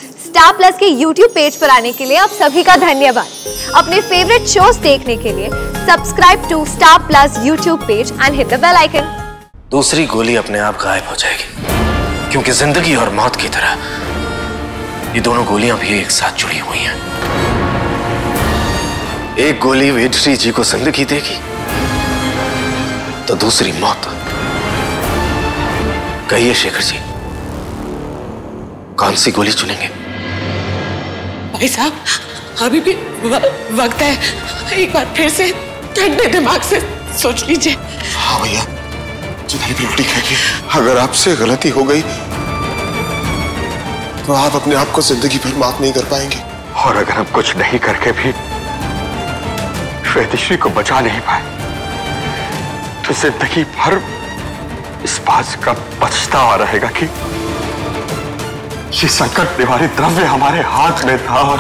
Star plus के YouTube page पर आने के लिए आप सभी का धन्यवाद। अपने फेवरेट शोज देखने के लिए subscribe to Star Plus YouTube page and hit the bell icon. दूसरी गोली अपने आप गायब हो जाएगी, क्योंकि जिंदगी और मौत की तरह ये दोनों गोलियां भी एक साथ जुड़ी हुई हैं। एक गोली वेदश्री जी को जिंदगी देगी तो दूसरी मौत। कहिए शेखर जी, कौन सी गोली चुनेंगे? भाई साहब, अभी भी वक्त है, एक बार फिर से ठंडे दिमाग से सोच लीजिए। हाँ भैया, जितनी भी उल्टी खाएगी, अगर आपसे गलती हो गई तो आप अपने आप को जिंदगी भर माफ नहीं कर पाएंगे। और अगर हम कुछ नहीं करके भी वेदश्री को बचा नहीं पाए तो जिंदगी भर इस बात का पछतावा रहेगा कि ये संकट निवारक द्रव्य हमारे हाथ में था और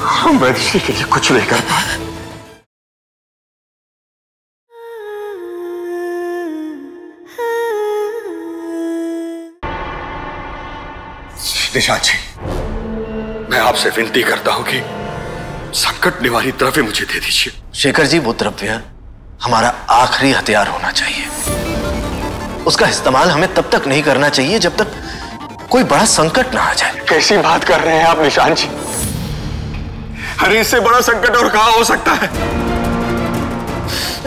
हम वेदश्री के लिए कुछ नहीं कर पाए। निशांत जी, मैं आपसे विनती करता हूं कि संकट निवारक द्रव्य मुझे दे दीजिए। शेखर जी, वो द्रव्य हमारा आखिरी हथियार होना चाहिए। उसका इस्तेमाल हमें तब तक नहीं करना चाहिए जब तक कोई बड़ा संकट ना आ जाए। कैसी बात कर रहे हैं आप निशांत जी? अरे इससे बड़ा संकट और कहां हो सकता है?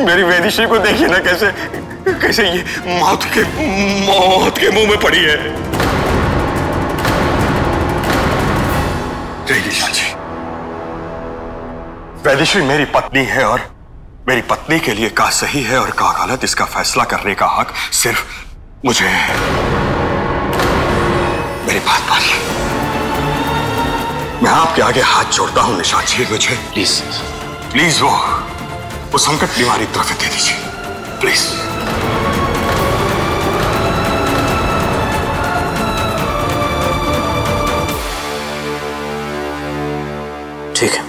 मेरी वेदश्री को देखिए ना, कैसे कैसे ये मौत के मुंह में पड़ी है। जय निशांत जी, वेदश्री मेरी पत्नी है और मेरी पत्नी के लिए क्या सही है और क्या गलत, इसका फैसला करने का हक सिर्फ मुझे है। मेरी बात मानिए, मैं आपके आगे हाथ जोड़ता हूं निशांत जी, मुझे प्लीज प्लीज वो संकट निवारक द्रव्य दे दीजिए प्लीज। ठीक है।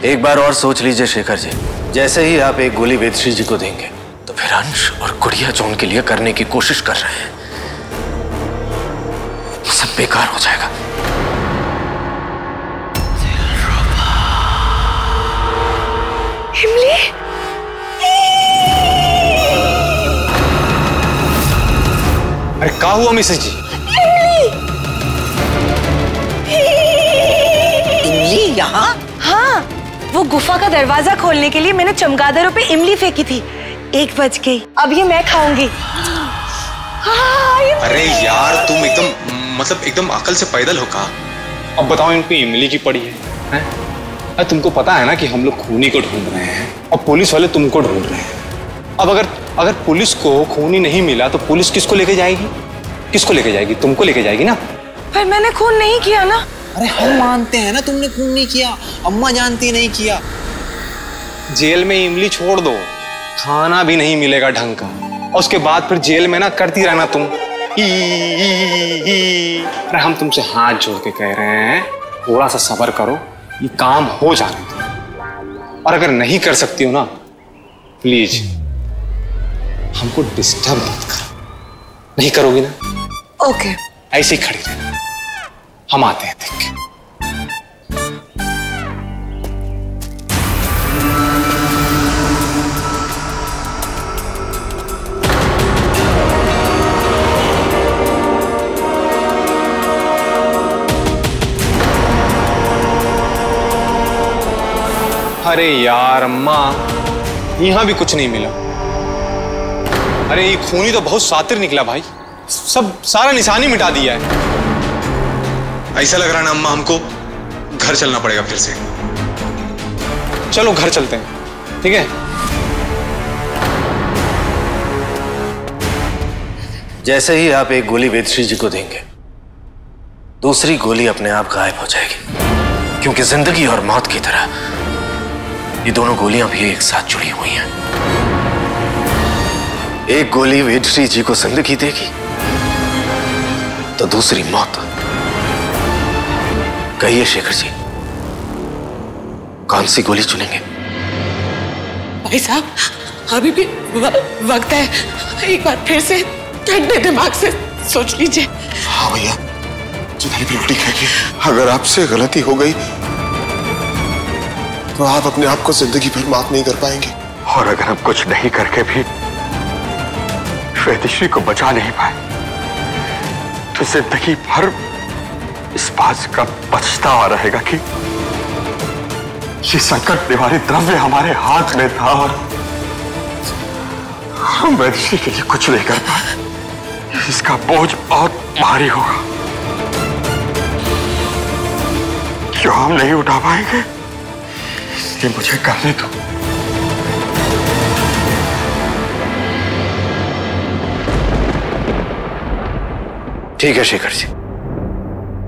एक बार और सोच लीजिए शेखर जी, जैसे ही आप एक गोली वेदश्री जी को देंगे तो फिर अंश और गुड़िया जो उनके लिए करने की कोशिश कर रहे हैं वो सब बेकार हो जाएगा। इमली, अरे क्या हुआ मिसेज जी? इमली यहाँ? हाँ, वो गुफा का दरवाजा खोलने के लिए मैंने चमगादड़ों पे इमली फेंकी थी। 1 बज गई, अब ये मैं खाऊंगी। अरे यार, तुम एकदम अकल से पैदल हो कहा? अब बताओ, इन पे इमली की पड़ी है? अरे तुमको पता है ना कि हम लोग खूनी को ढूंढ रहे हैं और पुलिस वाले तुमको ढूंढ रहे हैं। अब अगर पुलिस को खूनी नहीं मिला तो पुलिस किसको लेके जाएगी? किसको लेके जाएगी? तुमको लेके जाएगी ना। पर मैंने खून नहीं किया ना। अरे हम मानते हैं ना तुमने खून नहीं किया, अम्मा जानती नहीं किया। जेल में इमली छोड़ दो, खाना भी नहीं मिलेगा ढंग का, और उसके बाद फिर जेल में ना करती रहना तुम। अरे हम तुमसे हाथ जोड़ के कह रहे हैं, थोड़ा सा सब्र करो, ये काम हो जाने दो। और अगर नहीं कर सकती हो ना, प्लीज हमको डिस्टर्ब मत करो। नहीं करोगी ना? ओके। ऐसे ही खड़ी रहना, हम आते हैं देख के। अरे यार अम्मा, यहां भी कुछ नहीं मिला। अरे ये खूनी तो बहुत शातिर निकला भाई, सारा निशानी मिटा दिया है। ऐसा लग रहा है ना अम्मा, हमको घर चलना पड़ेगा फिर से। चलो घर चलते हैं, ठीक है? जैसे ही आप एक गोली वेदश्री जी को देंगे, दूसरी गोली अपने आप गायब हो जाएगी, क्योंकि जिंदगी और मौत की तरह ये दोनों गोलियां भी एक साथ जुड़ी हुई हैं। एक गोली वेदश्री जी को जिंदगी देगी तो दूसरी मौत। कहिए शेखर जी, कौन सी गोली चुनेंगे? भाई साहब, अभी भी वक्त है, एक बार फिर से ठंडे दिमाग से सोच लीजिए। हाँ भैया, जितनी भी रोटी खाएगी, अगर आपसे गलती हो गई तो आप अपने आप को जिंदगी भर माफ नहीं कर पाएंगे। और अगर हम कुछ नहीं करके भी वेदश्री को बचा नहीं पाए तो जिंदगी भर इस बात का पछतावा रहेगा कि ये संकट निवारी द्रव्य हमारे हाथ में था और हम वेदश्री के लिए कुछ नहीं कर पाए। इसका बोझ बहुत भारी होगा जो हम नहीं उठा पाएंगे, इसलिए मुझे करने दो। ठीक है शेखर जी,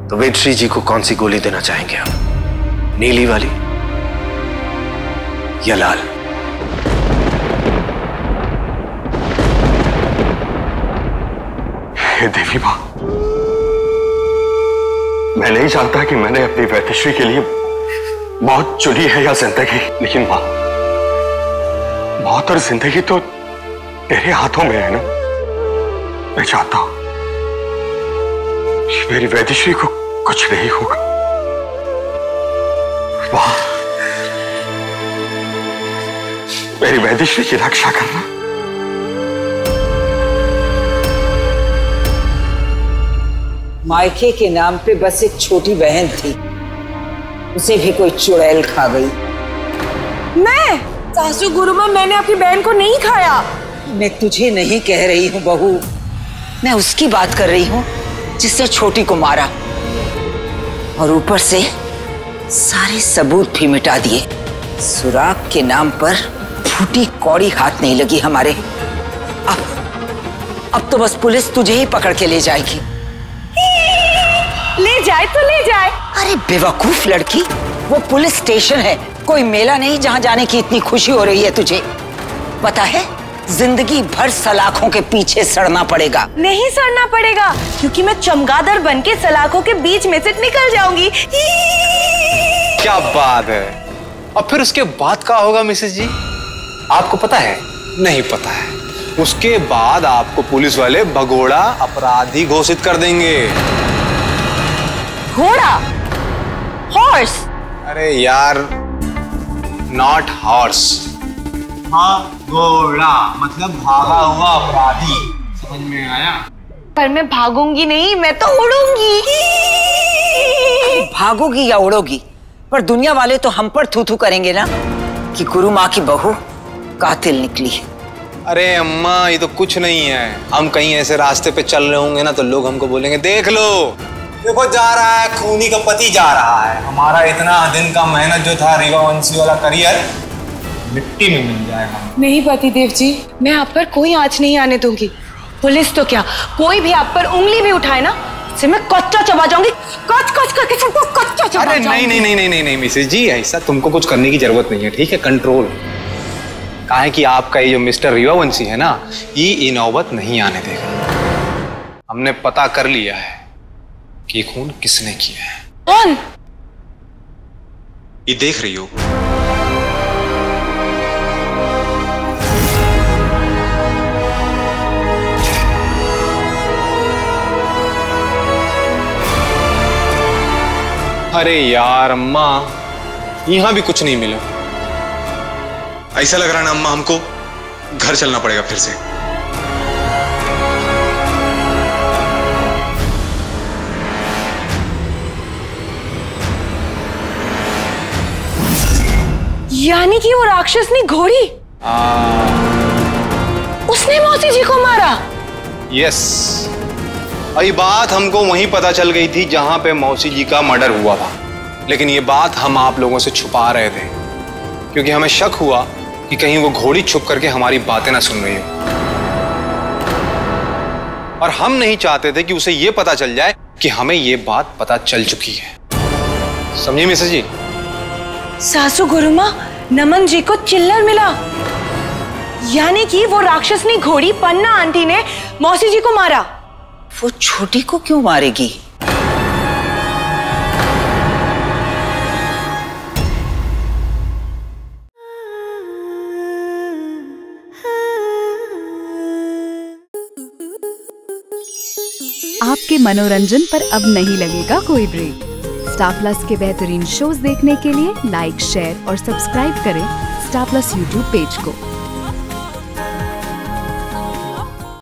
तो वेदश्री जी को कौन सी गोली देना चाहेंगे आप? नीली वाली या लाल? हे देवी मां, मैं नहीं जानता कि मैंने अपनी वेदश्री के लिए मौत चुनी है या जिंदगी, लेकिन मां, मौत और जिंदगी तो तेरे हाथों में है ना। मैं चाहता हूं मेरी वेदश्री को कुछ नहीं होगा। वाह, मेरी वेदश्री की रक्षा करना। मायके के नाम पे बस एक छोटी बहन थी, उसे भी कोई चुड़ैल खा गई। मैं सासू गुरुमा, मैंने आपकी बहन को नहीं खाया। मैं तुझे नहीं कह रही हूँ बहू, मैं उसकी बात कर रही हूँ जिसने छोटी को मारा और ऊपर से सारे सबूत भी मिटा दिए। सुराग के नाम पर फूटी कौड़ी हाथ नहीं लगी हमारे। अब तो बस पुलिस तुझे ही पकड़ के ले जाएगी। ले जाए तो ले जाए। अरे बेवकूफ लड़की, वो पुलिस स्टेशन है, कोई मेला नहीं जहां जाने की इतनी खुशी हो रही है तुझे। पता है, जिंदगी भर सलाखों के पीछे सड़ना पड़ेगा। नहीं सड़ना पड़ेगा, क्योंकि मैं चमगादड़ बनके सलाखों के बीच में से निकल जाऊंगी। क्या बात है। और फिर उसके बाद क्या होगा मिसेस जी, आपको पता है? नहीं पता है। उसके बाद आपको पुलिस वाले भगोड़ा अपराधी घोषित कर देंगे। घोड़ा? हॉर्स? अरे यार, नॉट हॉर्स। हाँ, घोड़ा मतलब भागा हुआ अपराधी। समझ में आया? पर मैं भागूंगी नहीं, मैं तो उड़ूंगी। भागोगी या उड़ोगी, पर दुनिया वाले तो हम पर थू थू करेंगे ना कि गुरु माँ की बहू कातिल निकली। अरे अम्मा, ये तो कुछ नहीं है। हम कहीं ऐसे रास्ते पे चल रहे होंगे ना तो लोग हमको बोलेंगे, देख लो, देखो जा रहा है, खूनी का पति जा रहा है। हमारा इतना दिन का मेहनत जो था, रीवा वंशी वाला करियर मिट्टी में मिल जाएगा। नहीं पति देव जी, मैं आप पर कोई आंच नहीं आने दूंगी। पुलिस तो क्या, कोई भी आप पर उंगली भी उठाए ना, इससे मैं कच्चा चबा जाऊंगी। कच कच करके सबको कच्चा चबा जाऊंगी। अरे नहीं नहीं नहीं नहीं नहीं नहीं मिसेस जी, ऐसा तुमको कुछ करने की जरूरत नहीं है, ठीक है? कंट्रोल। कहा है कि आपका ये जो मिस्टर रीवा वंशी है ना, ये नौबत नहीं आने देगा। हमने पता कर लिया है कि खून किसने किया है। कौन? ये देख रही हो? अरे यार अम्मा, यहां भी कुछ नहीं मिला। ऐसा लग रहा है ना अम्मा, हमको घर चलना पड़ेगा फिर से। यानी कि वो राक्षसनी घोड़ी, उसने मौसी जी को मारा। यस, और ये बात हमको वहीं पता चल गई थी जहां पे मौसी जी का मर्डर हुआ था। लेकिन ये बात हम आप लोगों से छुपा रहे थे, क्योंकि हमें शक हुआ कि कहीं वो घोड़ी छुप करके हमारी बातें ना सुन रही हो। और हम नहीं चाहते थे कि उसे ये पता चल जाए कि हमें ये बात पता चल चुकी है। समझिए मिसेस जी? सासू गुरुमा, नमन जी को चिल्लर मिला, यानी कि वो राक्षसनी घोड़ी पन्ना आंटी ने मौसी जी को मारा। वो छोटी को क्यों मारेगी? आपके मनोरंजन पर अब नहीं लगेगा कोई ब्रेक। स्टार प्लस के बेहतरीन शोज देखने के लिए लाइक, शेयर और सब्सक्राइब करें स्टार प्लस यूट्यूब पेज को।